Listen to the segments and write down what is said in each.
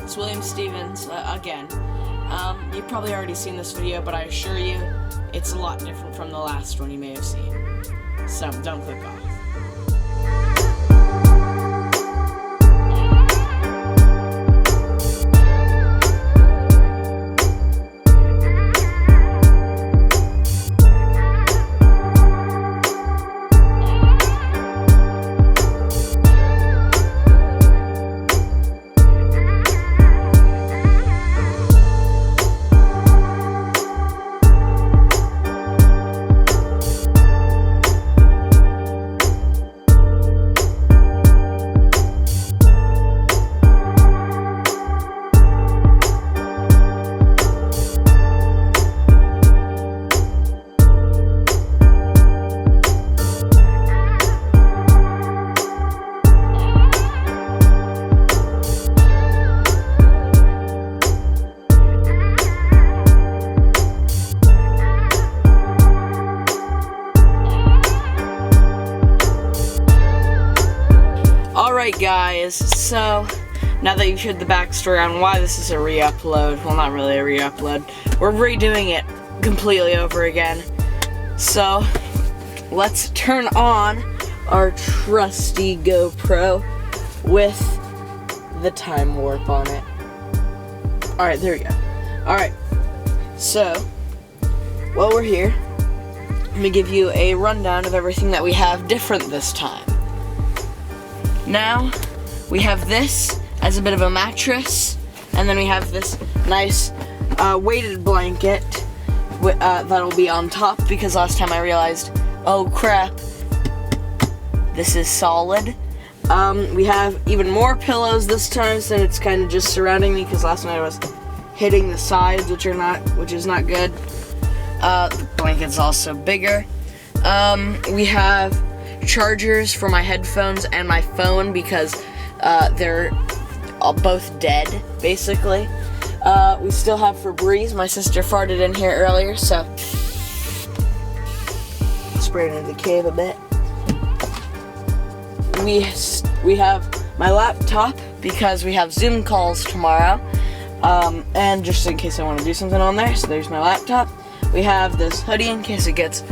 It's William Stevens again. You've probably already seen this video, but I assure you, it's a lot different from the last one you may have seen. So don't click off. Alright guys, so now that you've heard the backstory on why this is a re-upload, well not really a re-upload, we're redoing it completely over again. So, let's turn on our trusty GoPro with the time warp on it. Alright, there we go. Alright, so, while we're here, let me give you a rundown of everything that we have different this time. Now, we have this as a bit of a mattress, and then we have this nice weighted blanket that'll be on top, because last time I realized, oh crap, this is solid. We have even more pillows this time, so it's kind of just surrounding me, because last night I was hitting the sides, which is not good. The blanket's also bigger. We have chargers for my headphones and my phone, because they're both dead, basically. We still have Febreze. My sister farted in here earlier, so sprayed into the cave a bit. We have my laptop, because we have Zoom calls tomorrow, and just in case I want to do something on there, so there's my laptop. We have this hoodie in case it gets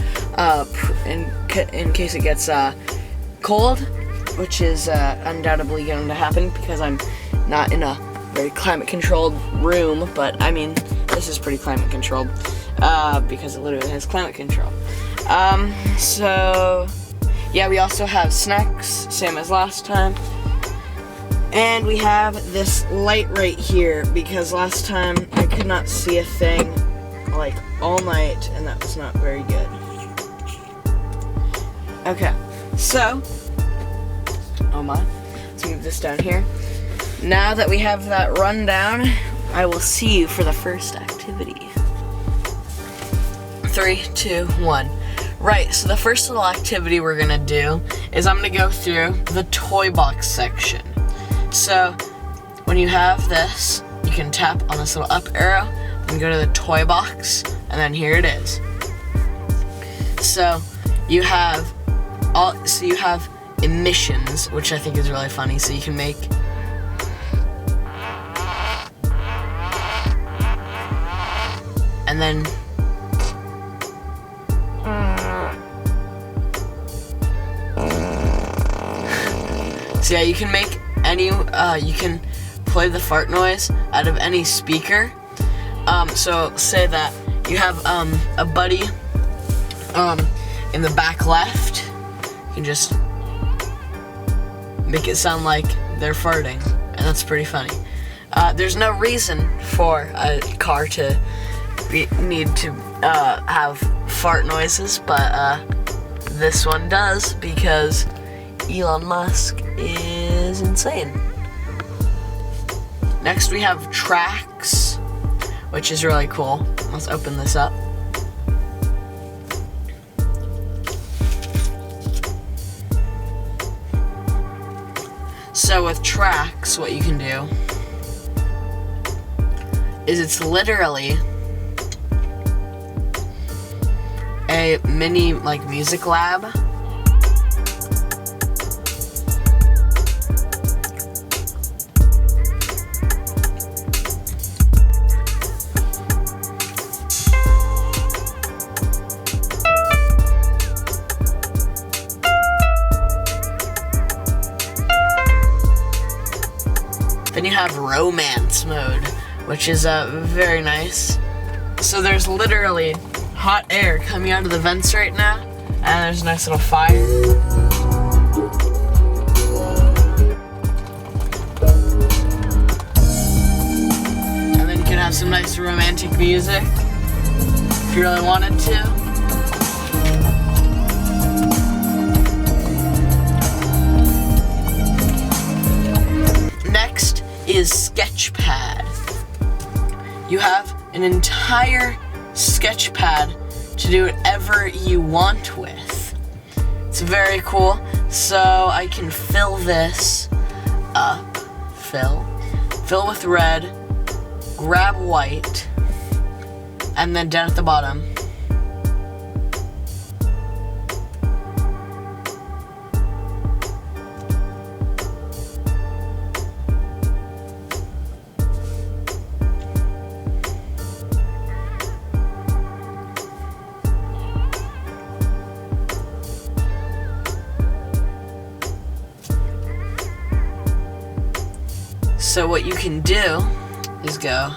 cold, which is undoubtedly going to happen because I'm not in a very climate-controlled room. But I mean, this is pretty climate-controlled because it literally has climate control. So yeah, we also have snacks, same as last time, and we have this light right here because last time I could not see a thing like all night, and that was not very good. Okay, so, oh my, let's move this down here. Now that we have that rundown, I will see you for the first activity. 3, 2, 1. Right, so the first little activity we're gonna do is I'm gonna go through the toy box section. So, when you have this, you can tap on this little up arrow and go to the toy box, and then here it is. So, you have emissions, which I think is really funny. So you can make and then so yeah, you can make any you can play the fart noise out of any speaker. So say that you have a buddy in the back left. You can just make it sound like they're farting, and that's pretty funny. There's no reason for a car to need to have fart noises, but this one does, because Elon Musk is insane. Next we have tracks, which is really cool. Let's open this up. So with tracks, what you can do is it's literally a mini music lab. Then you have romance mode, which is very nice. So there's literally hot air coming out of the vents right now, and there's a nice little fire. And then you can have some nice romantic music if you really wanted to. Next is Sketchpad. You have an entire Sketchpad to do whatever you want with. It's very cool. So I can fill this up, fill with red, grab white, and then down at the bottom, so what you can do is go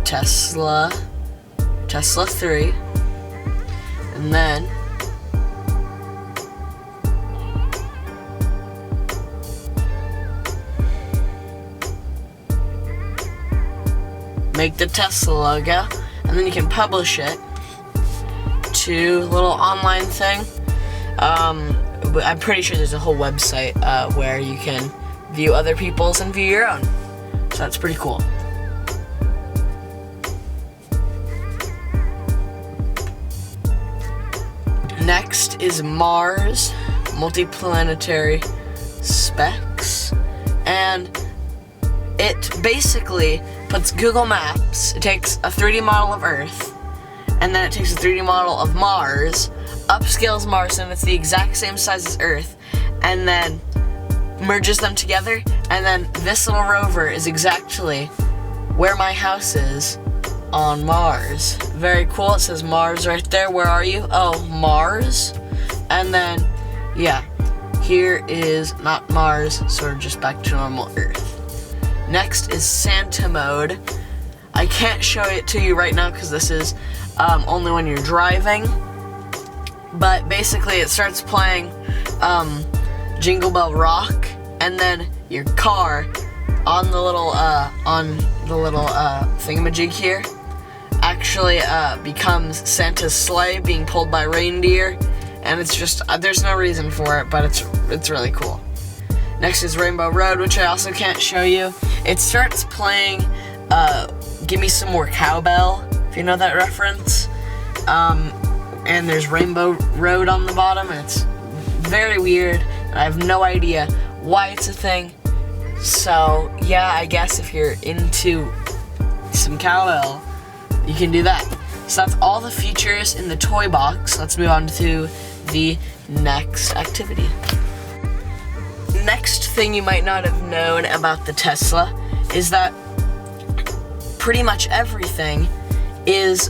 Tesla 3, and then make the Tesla logo, and then you can publish it to a little online thing. I'm pretty sure there's a whole website where you can view other people's and view your own. So that's pretty cool. Next is Mars Multiplanetary Specs, and it basically puts Google Maps, it takes a 3D model of Earth, and then it takes a 3D model of Mars, upscales Mars and it's the exact same size as Earth, and then merges them together, and then this little rover is exactly where my house is on Mars. Very cool. It says Mars right there. Where are you? Oh, Mars. And then, yeah, here is not Mars, sort of just back to normal Earth. Next is Santa mode. I can't show it to you right now because this is only when you're driving. But basically, it starts playing Jingle Bell Rock, and then your car on the little thingamajig here actually becomes Santa's sleigh being pulled by reindeer, and it's just there's no reason for it, but it's really cool. Next is Rainbow Road, which I also can't show you. It starts playing Give Me Some More Cowbell, if you know that reference. And there's Rainbow Road on the bottom, and it's very weird, and I have no idea why it's a thing. So, yeah, I guess if you're into some cowbell, you can do that. So that's all the features in the toy box. Let's move on to the next activity. Next thing you might not have known about the Tesla is that pretty much everything is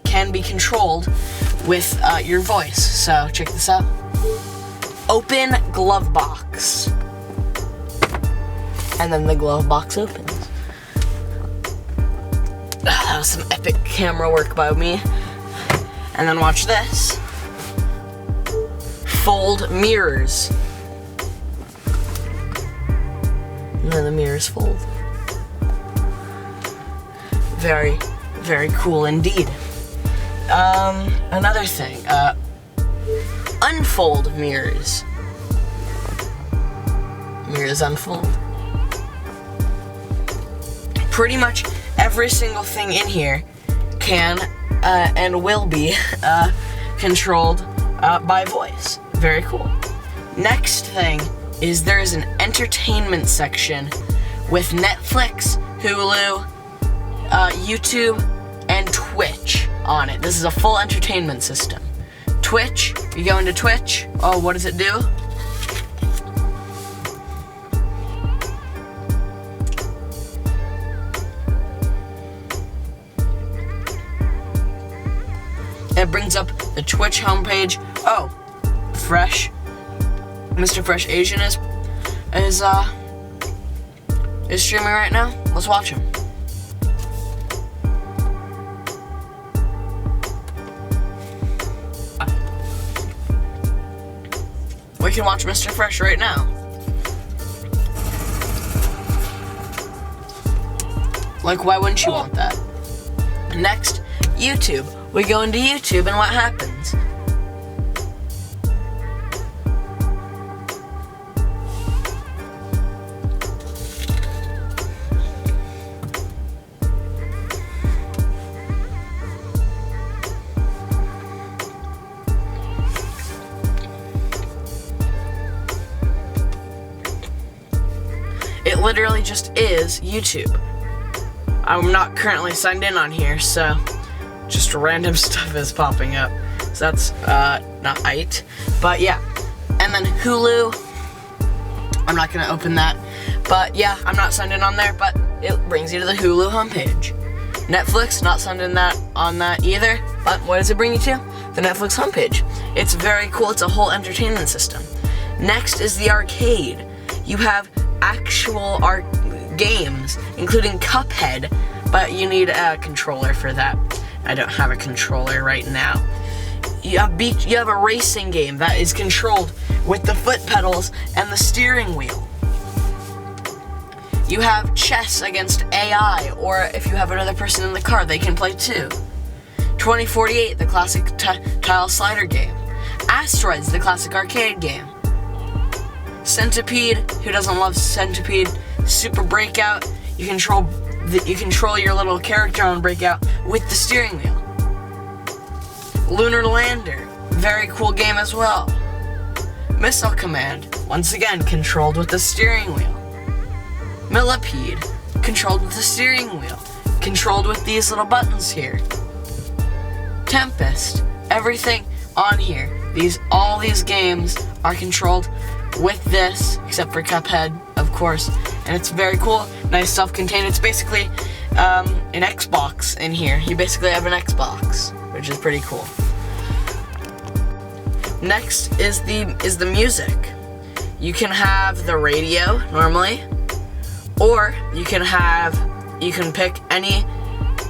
can be controlled with your voice. So check this out. Open glove box. And then the glove box opens. That was some epic camera work by me. And then watch this. Fold mirrors. And then the mirrors fold. Very, very cool indeed. Another thing, unfold mirrors. Mirrors unfold. Pretty much every single thing in here can and will be controlled by voice. Very cool. Next thing is there is an entertainment section with Netflix, Hulu, YouTube, and Twitch on it. This is a full entertainment system. Twitch, you go into Twitch, oh, what does it do? It brings up the Twitch homepage. Oh, fresh. Mr. Fresh Asian is streaming right now. Let's watch him. We can watch Mr. Fresh right now. Like, why wouldn't you want that? Next, YouTube. We go into YouTube and what happens? It literally just is YouTube. I'm not currently signed in on here, so just random stuff is popping up. So that's not it. But yeah. And then Hulu. I'm not gonna open that. But yeah, I'm not signed in on there, but it brings you to the Hulu homepage. Netflix, not signed in on that either. But what does it bring you to? The Netflix homepage. It's very cool. It's a whole entertainment system. Next is the arcade. You have actual games, including Cuphead, but you need a controller for that. I don't have a controller right now. You have a racing game that is controlled with the foot pedals and the steering wheel. You have chess against AI, or if you have another person in the car, they can play too. 2048, the classic tile slider game. Asteroids, the classic arcade game. Centipede, who doesn't love Centipede? Super Breakout, you control your little character on Breakout with the steering wheel. Lunar Lander, very cool game as well. Missile Command, once again controlled with the steering wheel. Millipede, controlled with the steering wheel, controlled with these little buttons here. Tempest, everything on here. All these games are controlled with this, except for Cuphead, of course, and it's very cool, nice self-contained. It's basically an Xbox in here. You basically have an Xbox, which is pretty cool. Next is the music. You can have the radio normally, or you can pick any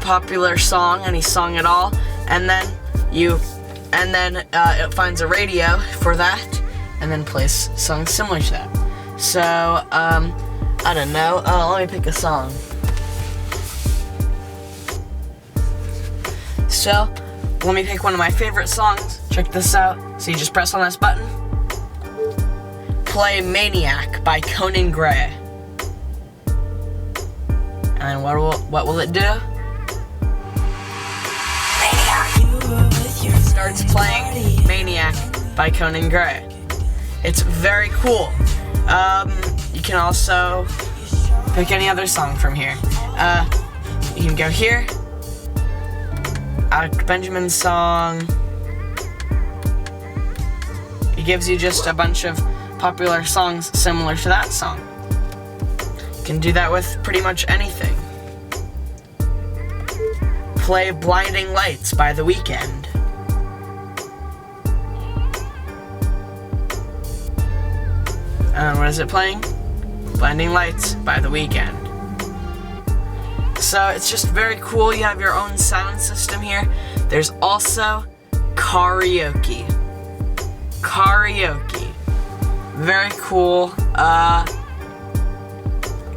popular song, any song at all, and then it finds a radio for that, and then plays songs similar to that. So, I don't know. Let me pick a song. So, let me pick one of my favorite songs. Check this out. So you just press on this button. Play Maniac by Conan Gray. And then what will it do? It starts playing Maniac by Conan Gray. It's very cool. You can also pick any other song from here. You can go here. Benjamin's song. It gives you just a bunch of popular songs similar to that song. You can do that with pretty much anything. Play Blinding Lights by The Weeknd. And what is it playing? Blinding Lights by The Weeknd. So it's just very cool. You have your own sound system here. There's also karaoke. Karaoke. Very cool.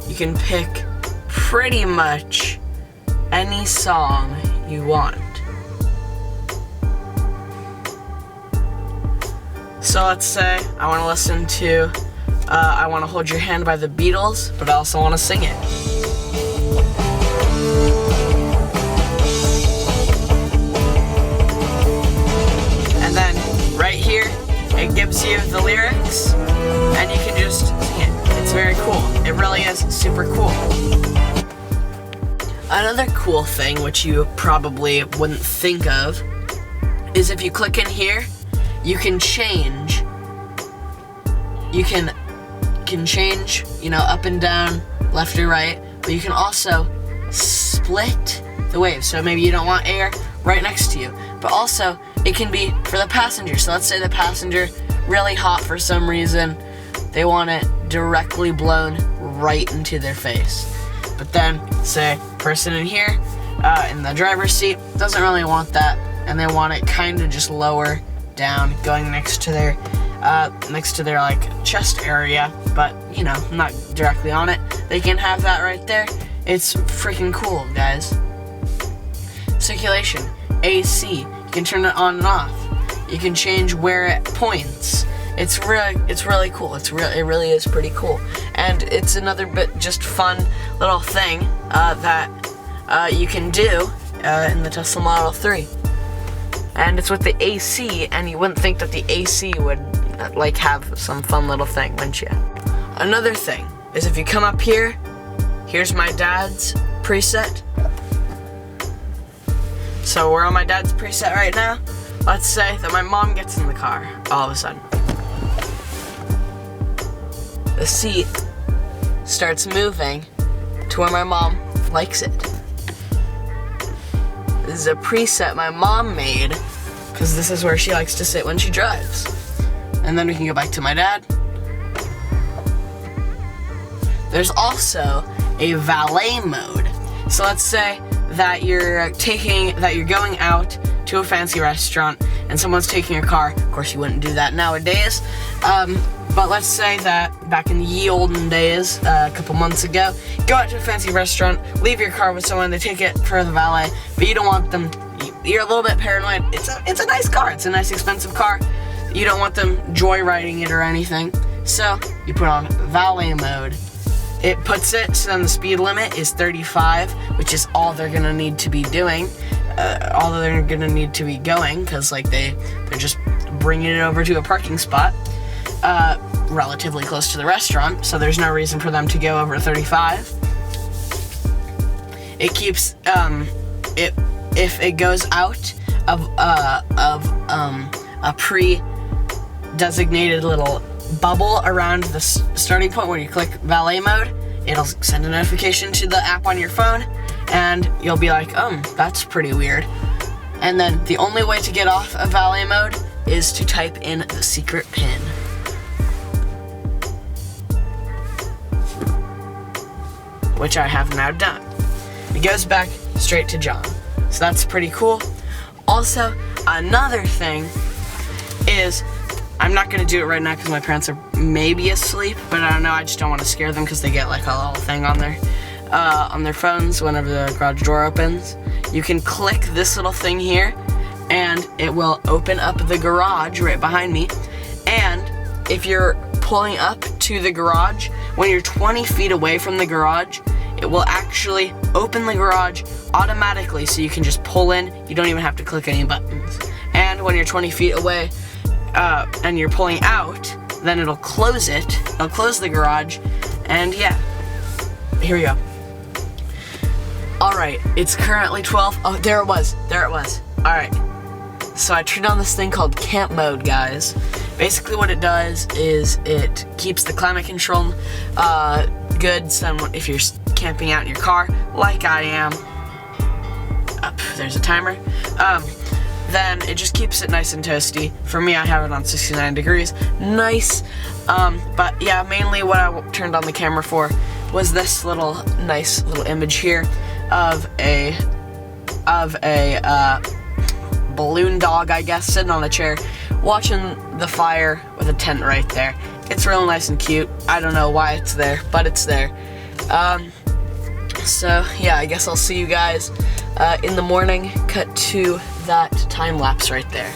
You can pick pretty much any song you want. So let's say I want to listen to I Want to Hold Your Hand by the Beatles, but I also want to sing it. And then right here, it gives you the lyrics, and you can just sing it. It's very cool. It really is super cool. Another cool thing, which you probably wouldn't think of, is if you click in here, you can change. You can change, up and down, left or right, but you can also split the waves. So maybe you don't want air right next to you, but also it can be for the passenger. So let's say the passenger really hot for some reason, they want it directly blown right into their face. But then, say, person in here, in the driver's seat, doesn't really want that, and they want it kind of just lower down, going next to their like chest area, but you know, not directly on it. They can have that right there. It's freaking cool, guys. Circulation, AC. You can turn it on and off. You can change where it points. It's really cool. It really is pretty cool, and it's another bit just fun little thing that you can do in the Tesla Model 3. And it's with the AC, and you wouldn't think that the AC would like have some fun little thing, wouldn't you? Another thing is if you come up here, here's my dad's preset. So we're on my dad's preset right now. Let's say that my mom gets in the car all of a sudden. The seat starts moving to where my mom likes it. This is a preset my mom made because this is where she likes to sit when she drives. And then we can go back to my dad. There's also a valet mode. So let's say that you're going out to a fancy restaurant and someone's taking your car. Of course, you wouldn't do that nowadays. But let's say that back in the ye olden days, a couple months ago, go out to a fancy restaurant, leave your car with someone, they take it for the valet, but you don't want them, you're a little bit paranoid. It's a nice car, it's a nice expensive car. You don't want them joyriding it or anything. So you put on valet mode. It puts it so then the speed limit is 35, which is all they're gonna need to be doing, all they're gonna need to be going, because like they're just bringing it over to a parking spot, relatively close to the restaurant, so there's no reason for them to go over 35. It keeps if it goes out of a pre-designated little bubble around the starting point where you click valet mode, it'll send a notification to the app on your phone, and you'll be like, that's pretty weird. And then the only way to get off of valet mode is to type in the secret PIN. Which I have now done. It goes back straight to John. So that's pretty cool. Also, another thing is, I'm not gonna do it right now because my parents are maybe asleep, but I don't know, I just don't want to scare them because they get like a little thing on their phones whenever the garage door opens. You can click this little thing here, and it will open up the garage right behind me. And if you're pulling up to the garage, when you're 20 feet away from the garage, it will actually open the garage automatically, so you can just pull in. You don't even have to click any buttons. And when you're 20 feet away, and you're pulling out, then it'll close it. It'll close the garage, and yeah, here we go. All right, it's currently 12. Oh, there it was. All right, so I turned on this thing called camp mode, guys. Basically, what it does is it keeps the climate control good. So if you're camping out in your car, like I am, there's a timer. Then it just keeps it nice and toasty. For me, I have it on 69 degrees. Nice. But yeah, mainly what I turned on the camera for was this nice little image here of a balloon dog, I guess, sitting on a chair, watching the fire with a tent right there. It's real nice and cute. I don't know why it's there, but it's there. So yeah, I guess I'll see you guys in the morning. Cut to that time lapse right there.